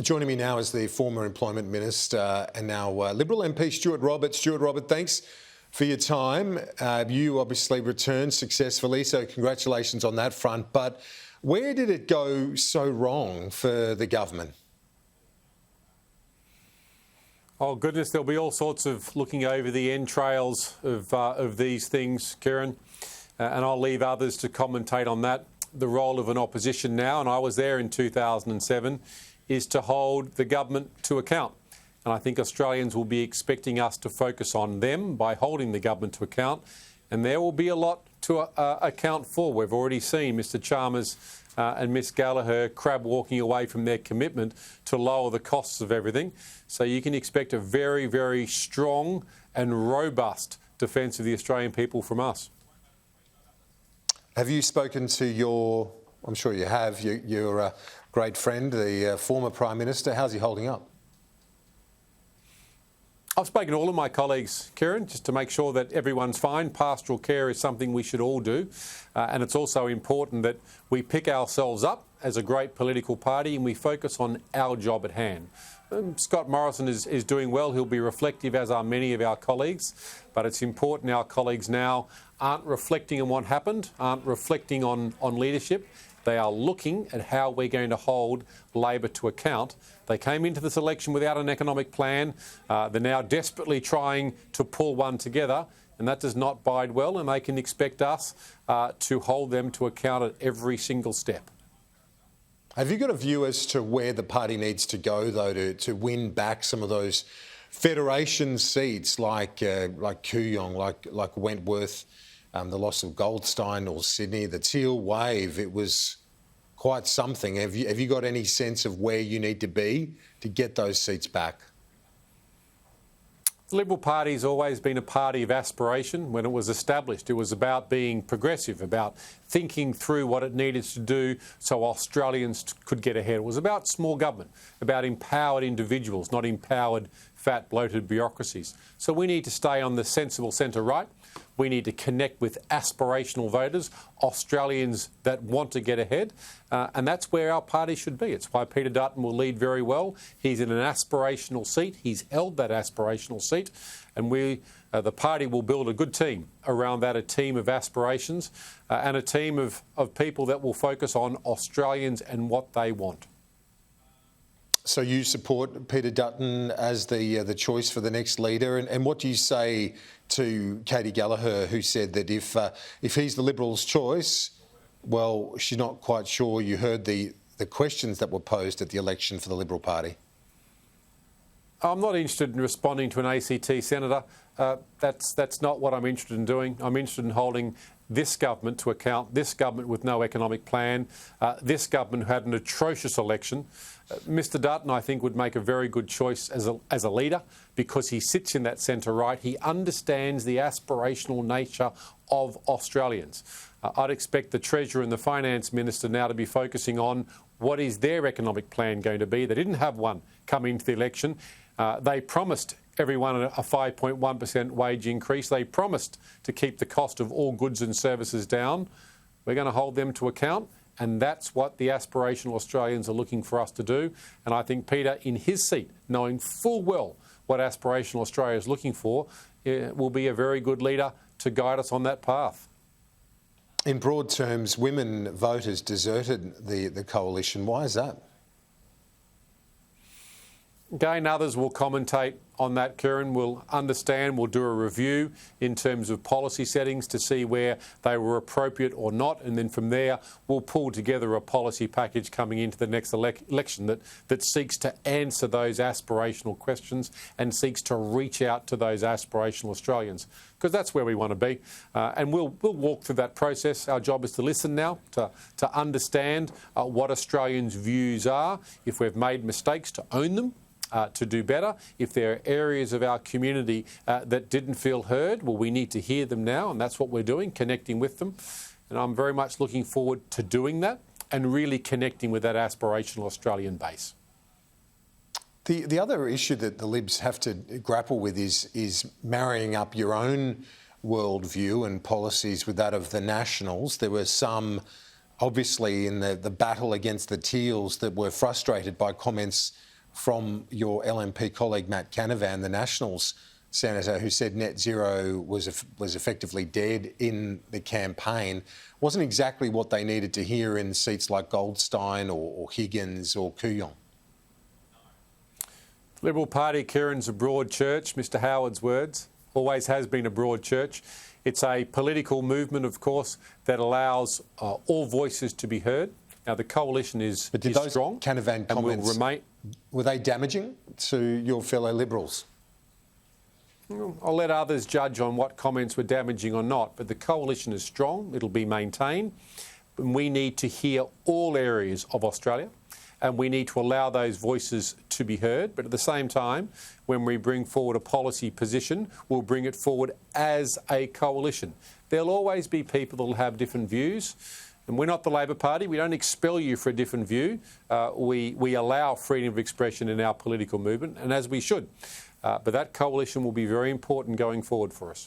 Joining me now is the former Employment Minister and now Liberal MP Stuart Robert. Stuart Robert, thanks for your time. You obviously returned successfully, so congratulations on that front. But where did it go so wrong for the government? Oh goodness, there'll be all sorts of looking over the entrails of these things, Kieran, and I'll leave others to commentate on that. The role of an opposition now, and I was there in 2007, is to hold the government to account. And I think Australians will be expecting us to focus on them by holding the government to account. And there will be a lot to account for. We've already seen Mr Chalmers and Ms Gallagher crab walking away from their commitment to lower the costs of everything. So you can expect a very, very strong and robust defence of the Australian people from us. Have you spoken to your, I'm sure you have, your great friend, the former Prime Minister? How's he holding up? I've spoken to all of my colleagues, Kieran, just to make sure that everyone's fine. Pastoral care is something we should all do. And it's also important that we pick ourselves up as a great political party and we focus on our job at hand. Scott Morrison is doing well. He'll be reflective, as are many of our colleagues. But it's important our colleagues now aren't reflecting on what happened, aren't reflecting on leadership. They are looking at how we're going to hold Labor to account. They came into this election without an economic plan. They're now desperately trying to pull one together, and that does not bode well, and they can expect us to hold them to account at every single step. Have you got a view as to where the party needs to go, though, to win back some of those federation seats like Kooyong, like Wentworth, the loss of Goldstein or Sydney, the Teal Wave? It was quite something. Have you got any sense of where you need to be to get those seats back? The Liberal Party's always been a party of aspiration. When it was established, it was about being progressive, about thinking through what it needed to do so Australians could get ahead. It was about small government, about empowered individuals, not empowered, fat, bloated bureaucracies. So we need to stay on the sensible centre-right. We need to connect with aspirational voters, Australians that want to get ahead, and that's where our party should be. It's why Peter Dutton will lead very well. He's in an aspirational seat. He's held that aspirational seat, and the party will build a good team around that, a team of aspirations and a team of people that will focus on Australians and what they want. So you support Peter Dutton as the choice for the next leader, and what do you say to Katy Gallagher, who said that if he's the Liberals' choice, well, she's not quite sure. You heard the questions that were posed at the election for the Liberal Party. I'm not interested in responding to an ACT senator. That's not what I'm interested in doing. I'm interested in holding this government to account, this government with no economic plan, this government who had an atrocious election. Mr Dutton, I think, would make a very good choice as a leader because he sits in that centre-right. He understands the aspirational nature of Australians. I'd expect the Treasurer and the Finance Minister now to be focusing on what is their economic plan going to be. They didn't have one coming into the election. They promised everyone a 5.1% wage increase. They promised to keep the cost of all goods and services down. We're going to hold them to account, and that's what the aspirational Australians are looking for us to do. And I think Peter, in his seat, knowing full well what aspirational Australia is looking for, will be a very good leader to guide us on that path. In broad terms, women voters deserted the coalition. Why is that? Again, others will commentate on that, Kieran. We'll understand, we'll do a review in terms of policy settings to see where they were appropriate or not, and then from there we'll pull together a policy package coming into the next election that seeks to answer those aspirational questions and seeks to reach out to those aspirational Australians, because that's where we want to be. And we'll walk through that process. Our job is to listen now, to understand what Australians' views are. If we've made mistakes, to own them. To do better. If there are areas of our community that didn't feel heard, well, we need to hear them now, and that's what we're doing, connecting with them. And I'm very much looking forward to doing that and really connecting with that aspirational Australian base. The other issue that the Libs have to grapple with is marrying up your own worldview and policies with that of the Nationals. There were some obviously in the battle against the Teals that were frustrated by comments from your LNP colleague Matt Canavan, the Nationals senator, who said net zero was effectively dead in the campaign. Wasn't exactly what they needed to hear in seats like Goldstein or Higgins or Kooyong. Liberal Party, Kieran's a broad church, Mr Howard's words. Always has been a broad church. It's a political movement, of course, that allows all voices to be heard. Now, the coalition is those strong Canavan comments, and will remain. Were they damaging to your fellow Liberals? I'll let others judge on what comments were damaging or not, but the coalition is strong. It'll be maintained. And we need to hear all areas of Australia, and we need to allow those voices to be heard. But at the same time, when we bring forward a policy position, we'll bring it forward as a coalition. There'll always be people that will have different views. And we're not the Labor Party. We don't expel you for a different view. We allow freedom of expression in our political movement, and as we should. But that coalition will be very important going forward for us.